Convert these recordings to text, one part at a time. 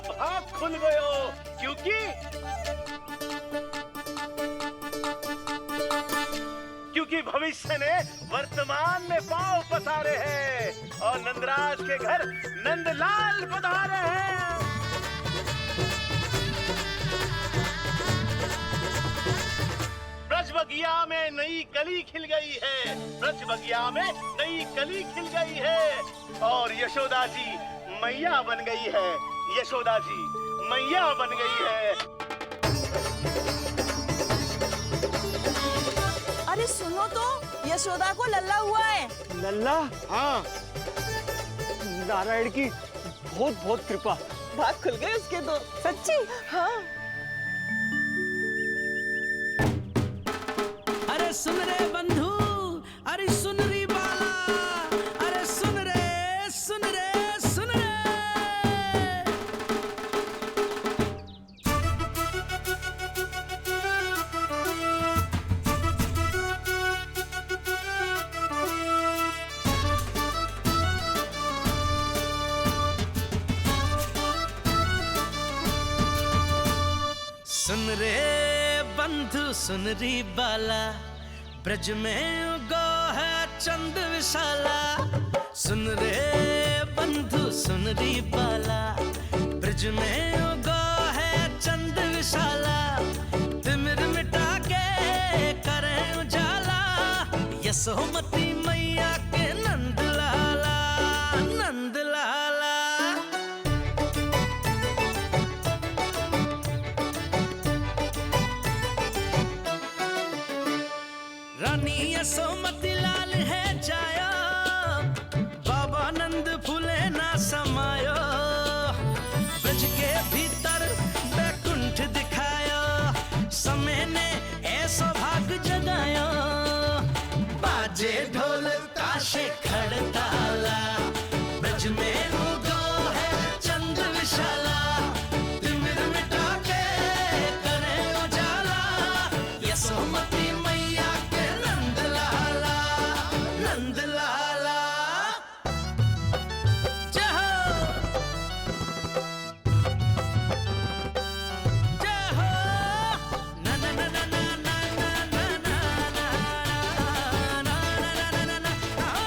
भाग खुल गयो, क्योंकि भविष्य ने वर्तमान में पांव पसारे हैं और नंदराज के घर नंदलाल पधारे हैं। ब्रज बगिया में नई कली खिल गई है, ब्रज बगिया में नई कली खिल गई है और यशोदा जी मैया बन गई है, यशोदा जी मैया बन गई है। अरे सुनो तो, यशोदा को लल्ला हुआ है। लल्ला? हाँ, नारायण की बहुत बहुत कृपा। भाग खुल गए उसके तो। सच्ची? हाँ। अरे सुन रे बंधु, अरे सुन री बाला, अरे सुन रे, सुन रे, सुन रे। सुन रे बंधु सुन री बाला, ब्रज में उगो है चंद विशाला। सुन रे बंधु सुन री बाला, ब्रज में उगो है चंद विशाला। तिमिर मिटा के करें उजाला, यशोमती मैया के नंद लाला, नंद लाला। रानी यशोमती लाल है जायो, बाबा नंद फूले ना समायो। ब्रज के भीतर बैकुंठ दिखायो, समय ने ऐसा भाग जगायो। बाजे ढोल ताशे खड़ताला, ब्रज में उगो है चंद विशाला। तिमिर मिटा के करे उजाला, यशोमती मैया के नंद लाला, नंद लाला। जय हो, जय हो। ना ना ना ना ना ना ना ना ना ना ना ना ना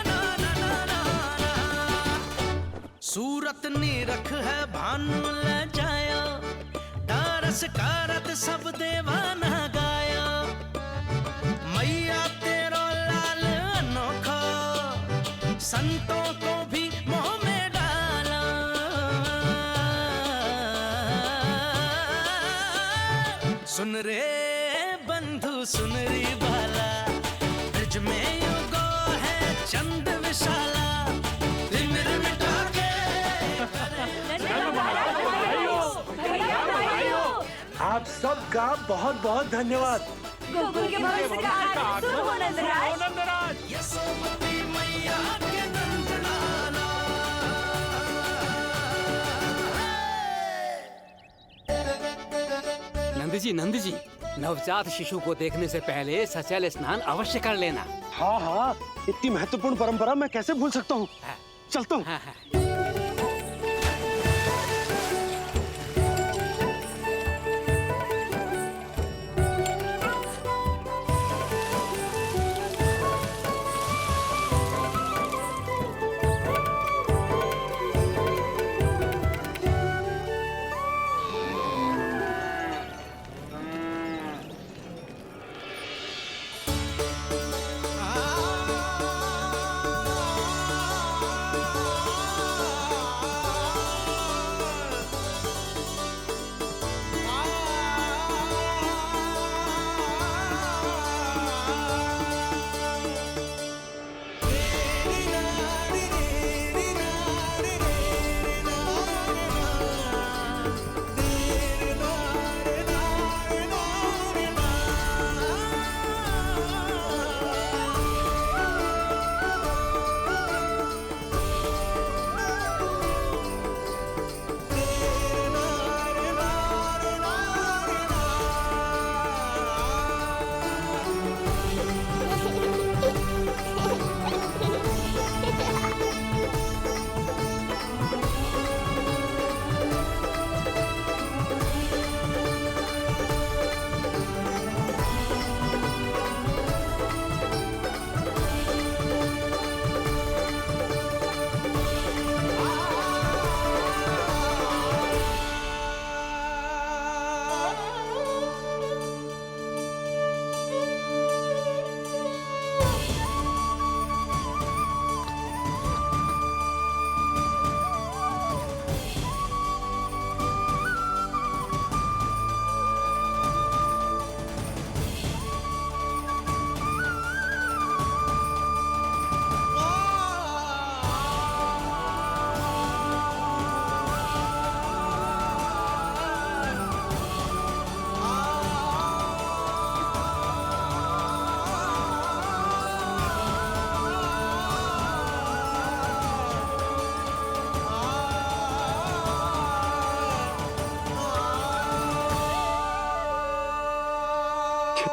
ना। सूरत निरख है भानु ले जायो, दारस कारत सब देवाना गायो। मैया तेरो लाल अनोखा, संतों को भी मोह में डाला। सुन रे बंधु सुन री बाला, ब्रज में युगो है चंद विशाला। तिमिर मिटा के आप सबका बहुत बहुत धन्यवाद। गोकुल के भविष्य का आरंभ हो नंदराज। यशोमती मैया के नंद लाला। नंद जी, नवजात शिशु को देखने से पहले सचैल स्नान अवश्य कर लेना। हाँ हाँ, इतनी महत्वपूर्ण परंपरा मैं कैसे भूल सकता हूँ। चलता हूँ। हाँ हाँ।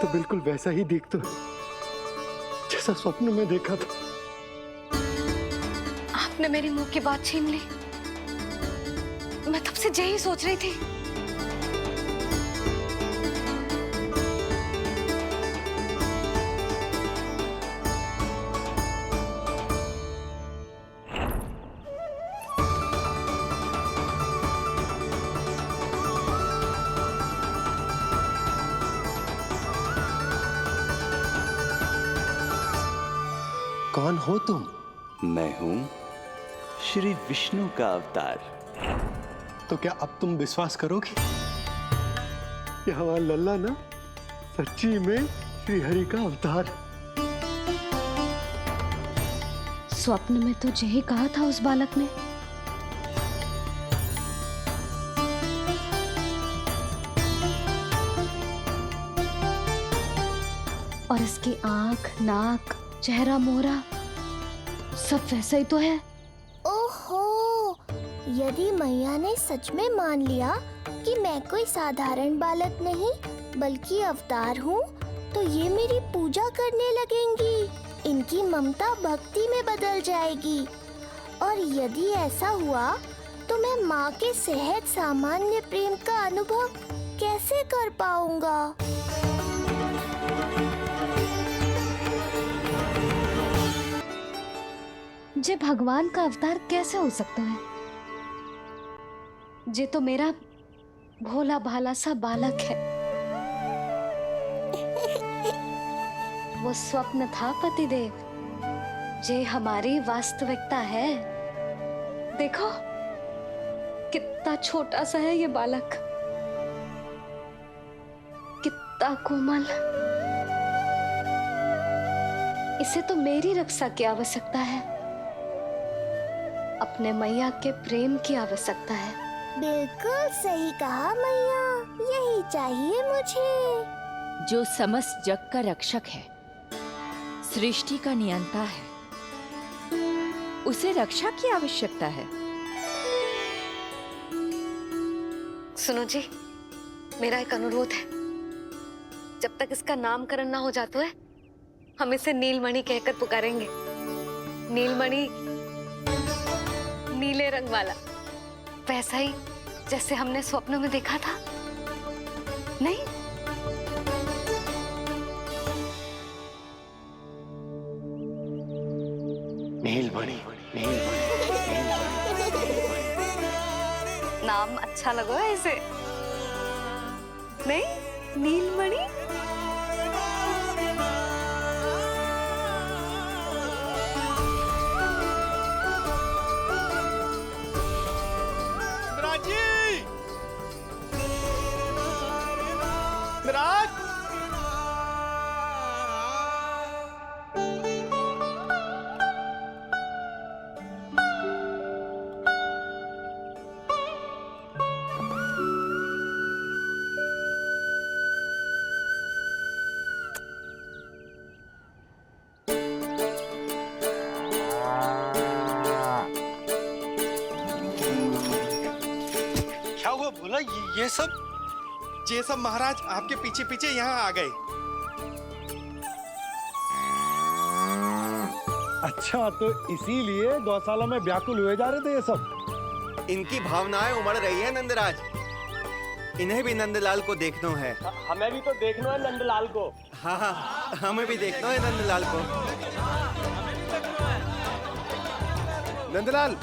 तो बिल्कुल वैसा ही दिखता है जैसा स्वप्न में देखा था। आपने मेरी मुंह की बात छीन ली। मैं तब से यही सोच रही थी। कौन हो तुम? मैं हूं श्री विष्णु का अवतार। तो क्या अब तुम विश्वास करोगे कि हमारा लल्ला ना सच्ची में श्री हरि का अवतार? स्वप्न में तो यही कहा था उस बालक ने। और इसकी आंख, नाक, चेहरा, मोहरा सब वैसा ही तो है। ओहो, यदि मैया ने सच में मान लिया कि मैं कोई साधारण बालक नहीं बल्कि अवतार हूँ, तो ये मेरी पूजा करने लगेंगी। इनकी ममता भक्ति में बदल जाएगी। और यदि ऐसा हुआ तो मैं माँ के सहज सामान्य प्रेम का अनुभव कैसे कर पाऊंगा? जे भगवान का अवतार कैसे हो सकता है? जे तो मेरा भोला भाला सा बालक है। वो स्वप्न था पतिदेव, जे हमारी वास्तविकता है। देखो कितना छोटा सा है ये बालक, कितना कोमल। इसे तो मेरी रक्षा की आवश्यकता है, अपने मैया के प्रेम की आवश्यकता है। बिल्कुल सही कहा मैया, यही चाहिए मुझे। जो समस्त जग का रक्षक है, सृष्टि का नियंता है, उसे रक्षा की आवश्यकता है। सुनो जी, मेरा एक अनुरोध है। जब तक इसका नामकरण ना हो जाता है, हम इसे नीलमणि कहकर पुकारेंगे। नीलमणि, नीले रंग वाला, वैसा ही जैसे हमने स्वप्न में देखा था। नहीं? नीलमणि, नाम अच्छा लगा है इसे? नहीं? नीलमणि? बोला ये सब महाराज आपके पीछे पीछे यहाँ आ गए। अच्छा, तो इसीलिए गौशाला में व्याकुल हुए जा रहे थे ये सब? इनकी भावनाएं उमड़ रही है नंदराज। इन्हें भी नंदलाल को देखना है। हमें भी तो देखना है नंदलाल को। हाँ हाँ, हमें भी देखना है नंदलाल को। नंदलाल,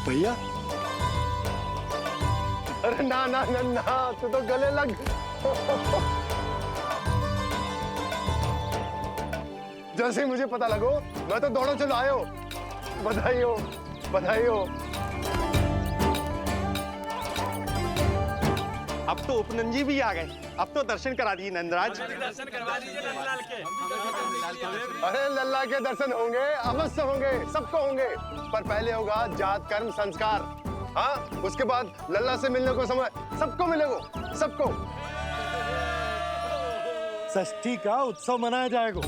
भैया। अरे ना ना ना ना, तू तो गले लग। जैसे ही मुझे पता लगो मैं तो दौड़ो चलो आयो। बधाई हो, बधाई हो। अब तो उपनंद जी भी आ गए। अब तो दर्शन करा दिए नंदराज। दर्शन करवा दीजिए नंदलाल के। अरे लल्ला के दर्शन होंगे, अवश्य होंगे, सबको होंगे। पर पहले होगा जात कर्म संस्कार। हाँ, उसके बाद लल्ला से मिलने को समय सबको मिलेगा, सबको। षष्ठी का उत्सव मनाया जाएगा।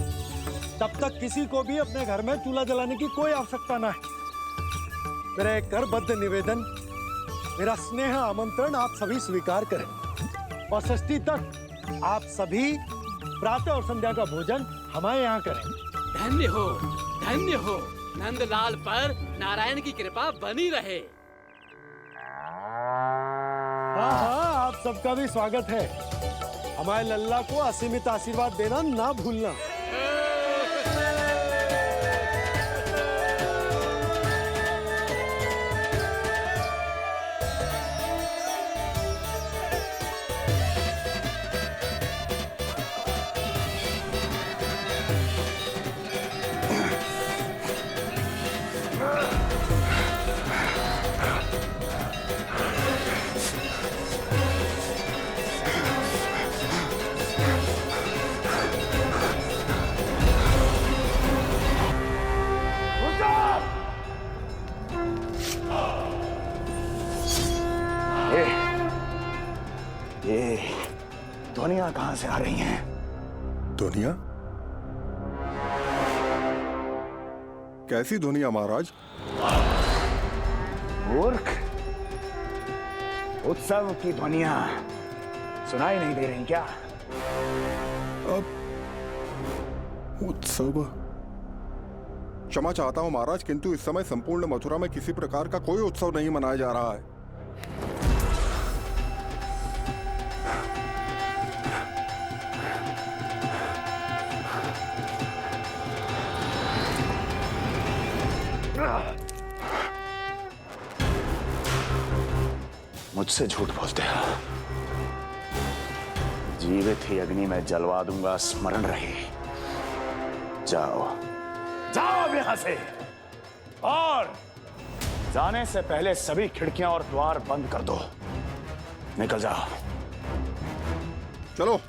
तब तक किसी को भी अपने घर में चूल्हा जलाने की कोई आवश्यकता ना है। मेरा एक करबद्ध निवेदन मेरा स्नेह आमंत्रण आप सभी स्वीकार करें और षष्ठी तक आप सभी प्रातः और संध्या का भोजन हमारे यहाँ करें। धन्य हो नंदलाल पर नारायण की कृपा बनी रहे। हाँ, आप सबका भी स्वागत है। हमारे लल्ला को असीमित आशीर्वाद देना ना भूलना। ये ध्वनियां कहां से आ रही हैं? ध्वनियां? कैसी ध्वनियां महाराज? मूर्ख, उत्सव की ध्वनियां सुनाई नहीं दे रही क्या? अब उत्सव? क्षमा चाहता हूं महाराज, किंतु इस समय संपूर्ण मथुरा में किसी प्रकार का कोई उत्सव नहीं मनाया जा रहा है। मुझसे झूठ बोलते हो। जीवित ही अग्नि में जलवा दूंगा, स्मरण रहे। जाओ जाओ अब यहां से, और जाने से पहले सभी खिड़कियां और द्वार बंद कर दो। निकल जाओ। चलो।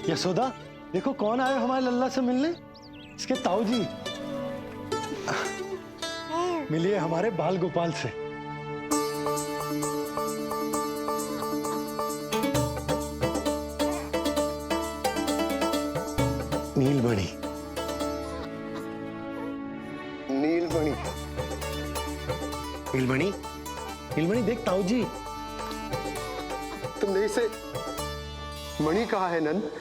यशोदा, देखो कौन आए हमारे लल्ला से मिलने। इसके ताऊ जी। मिलिए हमारे बाल गोपाल से। नीलमणि, नीलमणि, नीलमणि, नीलमणि देख ताऊ जी। तुमने इसे मणि कहा है नंद?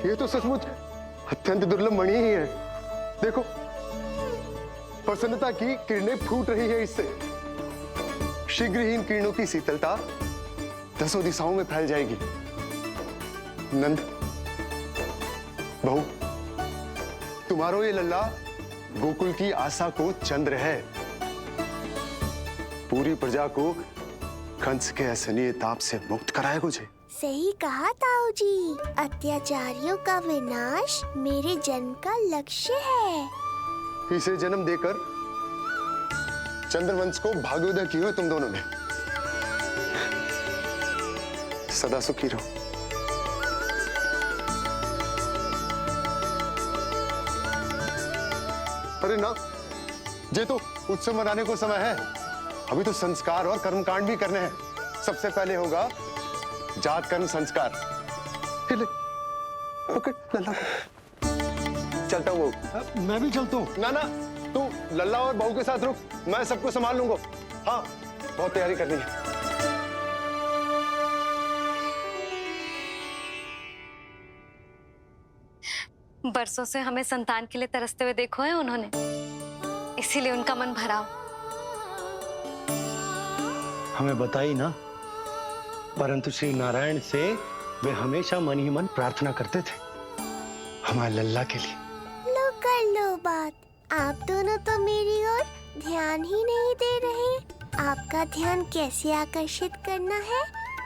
ये तो सचमुच अत्यंत दुर्लभ मणि ही है। देखो, प्रसन्नता की किरणें फूट रही है इससे। शीघ्र ही इन किरणों की शीतलता दसों दिशाओं में फैल जाएगी। नंद, बहू, तुम्हारो ये लल्ला गोकुल की आशा को चंद्र है। पूरी प्रजा को कंस के असहनीय ताप से मुक्त कराया मुझे। सही कहा ताऊ जी, अत्याचारियों का विनाश मेरे जन्म का लक्ष्य है। इसे जन्म देकर चंद्रवंश को भाग्योदय किया हो तुम दोनों ने। सदा सुखी रहो। अरे ना, ये तो उत्सव मनाने को समय है। अभी तो संस्कार और कर्मकांड भी करने हैं। सबसे पहले होगा जात कर्म संस्कार। ओके, लल्ला चलता हूँ। मैं भी चलता हूँ। ना ना, तू लल्ला और बहू के साथ रुक, मैं सबको संभाल लूंगा। हाँ, बहुत तैयारी करनी है। बरसों से हमें संतान के लिए तरसते हुए देखो है उन्होंने, इसीलिए उनका मन भरा। हमें बताई ना, परंतु श्री नारायण से वे हमेशा मन ही मन प्रार्थना करते थे हमारे लल्ला के लिए। लो कर लो बात। आप दोनों तो मेरी ओर ध्यान ही नहीं दे रहे। आपका ध्यान कैसे आकर्षित करना है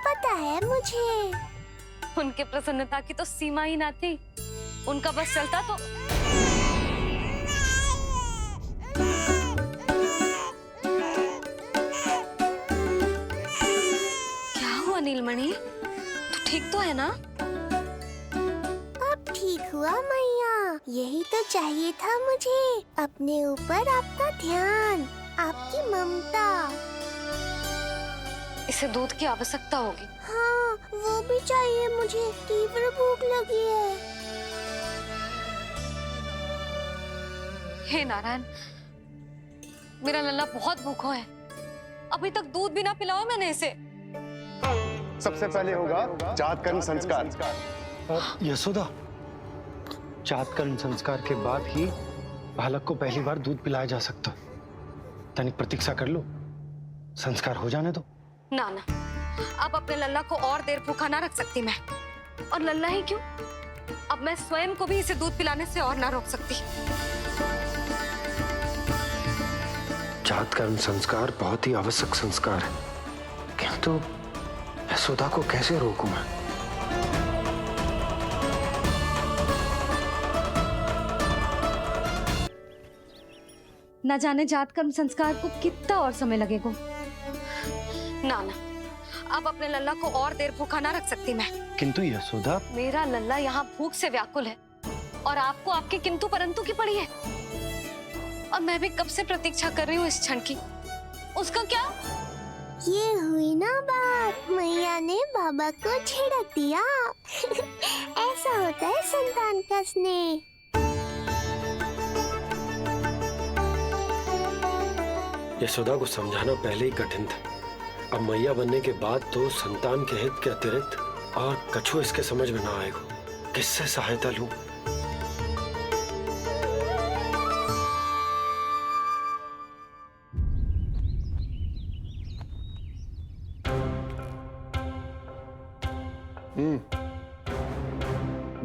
पता है मुझे। उनके प्रसन्नता की तो सीमा ही ना थी। उनका बस चलता तो क्या हुआ नीलमणि, तू ठीक तो है ना? अब ठीक हुआ मैया, यही तो चाहिए था मुझे, अपने ऊपर आपका ध्यान। आपकी ममता। इसे दूध की आवश्यकता होगी। हाँ, वो भी चाहिए मुझे। तीव्र भूख लगी है। हे नारायण, मेरा लल्ला बहुत भूखा है। अभी तक दूध भी ना पिलाओ मैंने इसे। सबसे पहले होगा जात कर्म संस्कार। यशोदा, जात कर्म संस्कार के बाद ही बालक को पहली बार दूध पिलाया जा सकता। तनिक प्रतीक्षा कर लो, संस्कार हो जाने दो। ना ना, अब अपने लल्ला को और देर भूखा ना रख सकती मैं। और लल्ला ही क्यों, अब मैं स्वयं को भी इसे दूध पिलाने से और ना रोक सकती। जात कर्म संस्कार बहुत ही आवश्यक संस्कार है, किंतु यशोदा को कैसे रोकूं मैं? न जाने जात कर्म संस्कार को कितना और समय लगेगा। ना ना, अब अपने लल्ला को और देर भूखा ना रख सकती मैं। किंतु यशोदा, मेरा लल्ला यहाँ भूख से व्याकुल है और आपको आपके किंतु परंतु की पड़ी है। और मैं भी कब से प्रतीक्षा कर रही हूँ इस क्षण की। उसका क्या? ये हुई ना बात, मैया ने बाबा को छिड़क दिया। ऐसा होता है संतान का स्नेह। यशोदा को समझाना पहले ही कठिन था, अब मैया बनने के बाद तो संतान के हित के अतिरिक्त और कछु इसके समझ में ना आएगा। किससे सहायता लूं?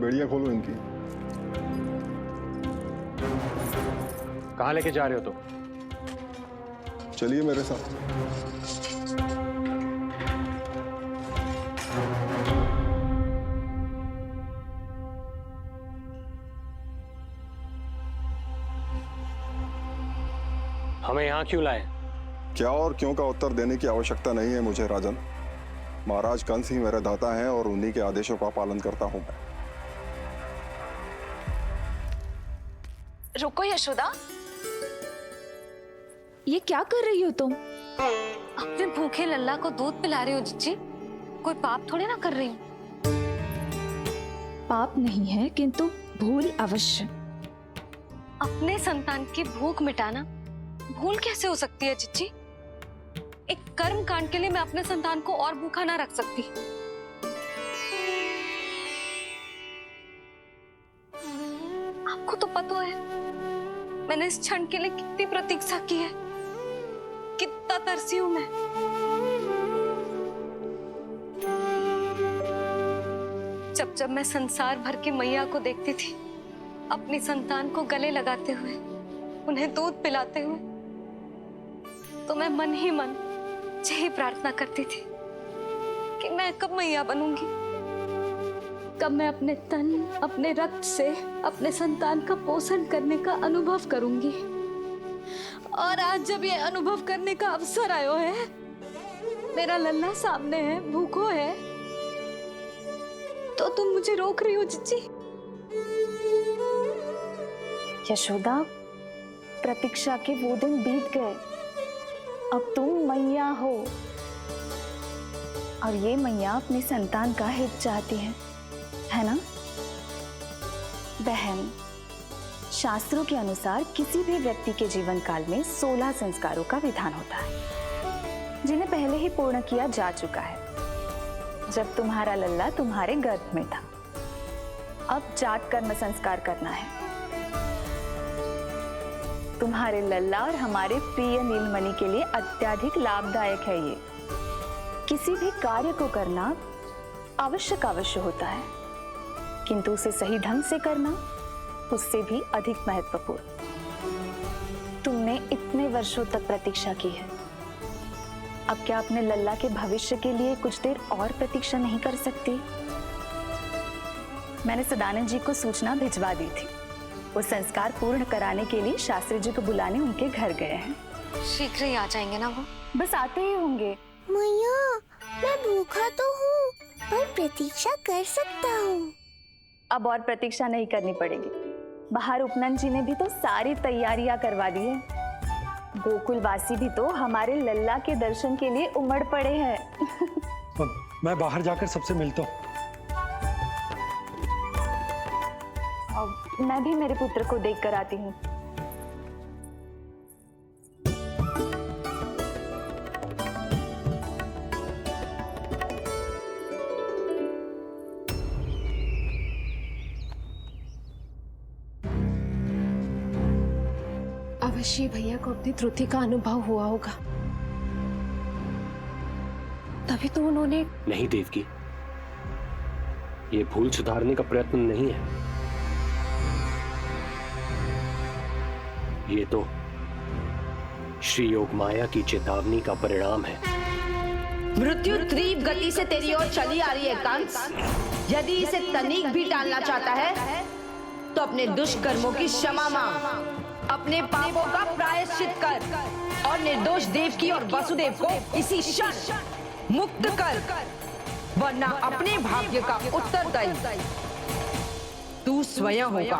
बेड़िया खोलो इनकी। कहाँ लेके जा रहे हो तुम? चलिए मेरे साथ। हमें यहाँ क्यों लाए? क्या और क्यों का उत्तर देने की आवश्यकता नहीं है मुझे राजन। महाराज कंस ही मेरे दाता हैं और उन्हीं के आदेशों का पालन करता हूं मैं। रुको यशोदा, ये क्या कर रही हो तुम? अपने भूखे लल्ला को दूध पिला रही हो जिज्जी। कोई पाप थोड़े ना कर रही हूँ। पाप नहीं है, किंतु भूल अवश्य। अपने संतान की भूख मिटाना भूल कैसे हो सकती है जिज्जी? एक कर्म कांड के लिए मैं अपने संतान को और भूखा ना रख सकती। आपको तो पता है मैंने इस क्षण के लिए कितनी प्रतीक्षा की है, कितना तरसी हूं मैं। जब जब मैं संसार भर की मैया को देखती थी अपनी संतान को गले लगाते हुए, उन्हें दूध पिलाते हुए, तो मैं मन ही मन यही प्रार्थना करती थी कि मैं कब मैया बनूंगी, कब मैं अपने तन अपने रक्त से अपने संतान का पोषण करने का अनुभव करूंगी। और आज जब ये अनुभव करने का अवसर आयो है, मेरा लल्ला सामने है, भूखो है, तो तुम मुझे रोक रही हो जिज्जी। यशोदा, प्रतीक्षा के वो दिन बीत गए। अब तुम मैया हो और ये मैया अपनी संतान का हित चाहती है ना बहन? शास्त्रों के अनुसार किसी भी व्यक्ति के जीवन काल में 16 संस्कारों का विधान होता है, जिन्हें पहले ही पूर्ण किया जा चुका है जब तुम्हारा लल्ला तुम्हारे गर्भ में था। अब जात कर्म संस्कार करना है। तुम्हारे लल्ला और हमारे प्रिय नीलमणि के लिए अत्यधिक लाभदायक है ये। किसी भी कार्य को करना अवश्य होता है, किंतु उसे सही ढंग से करना उससे भी अधिक महत्वपूर्ण। तुमने इतने वर्षों तक प्रतीक्षा की है, अब क्या अपने लल्ला के भविष्य के लिए कुछ देर और प्रतीक्षा नहीं कर सकती? मैंने सदानंद जी को सूचना भिजवा दी थी। वो संस्कार पूर्ण कराने के लिए शास्त्री जी को बुलाने उनके घर गए हैं। शीघ्र ही आ जाएंगे ना वो? बस आते ही होंगे। मैया, मैं भूखा तो हूँ, पर प्रतीक्षा कर सकता हूँ। अब और प्रतीक्षा नहीं करनी पड़ेगी। बाहर उपनंद जी ने भी तो सारी तैयारियां करवा दी है। गोकुलवासी भी तो हमारे लल्ला के दर्शन के लिए उमड़ पड़े हैं। मैं बाहर जाकर सबसे मिलता हूँ। मैं भी मेरे पुत्र को देख कर आती हूँ। अवश्य भैया को अपनी त्रुटि का अनुभव हुआ होगा, तभी तो उन्होंने। नहीं देवकी, ये भूल सुधारने का प्रयत्न नहीं है, ये तो श्री योग माया की चेतावनी का परिणाम है। मृत्यु तीव्र गति से तेरी ओर चली आ रही है कंस। यदि इसे तनिक भी टालना चाहता है तो अपने दुष्कर्मों की क्षमा मांग, अपने पापों का प्रायश्चित कर और निर्दोष देवकी और वसुदेव को इसी क्षण मुक्त कर, वरना अपने भाग्य का उत्तरदायी तू स्वयं होगा।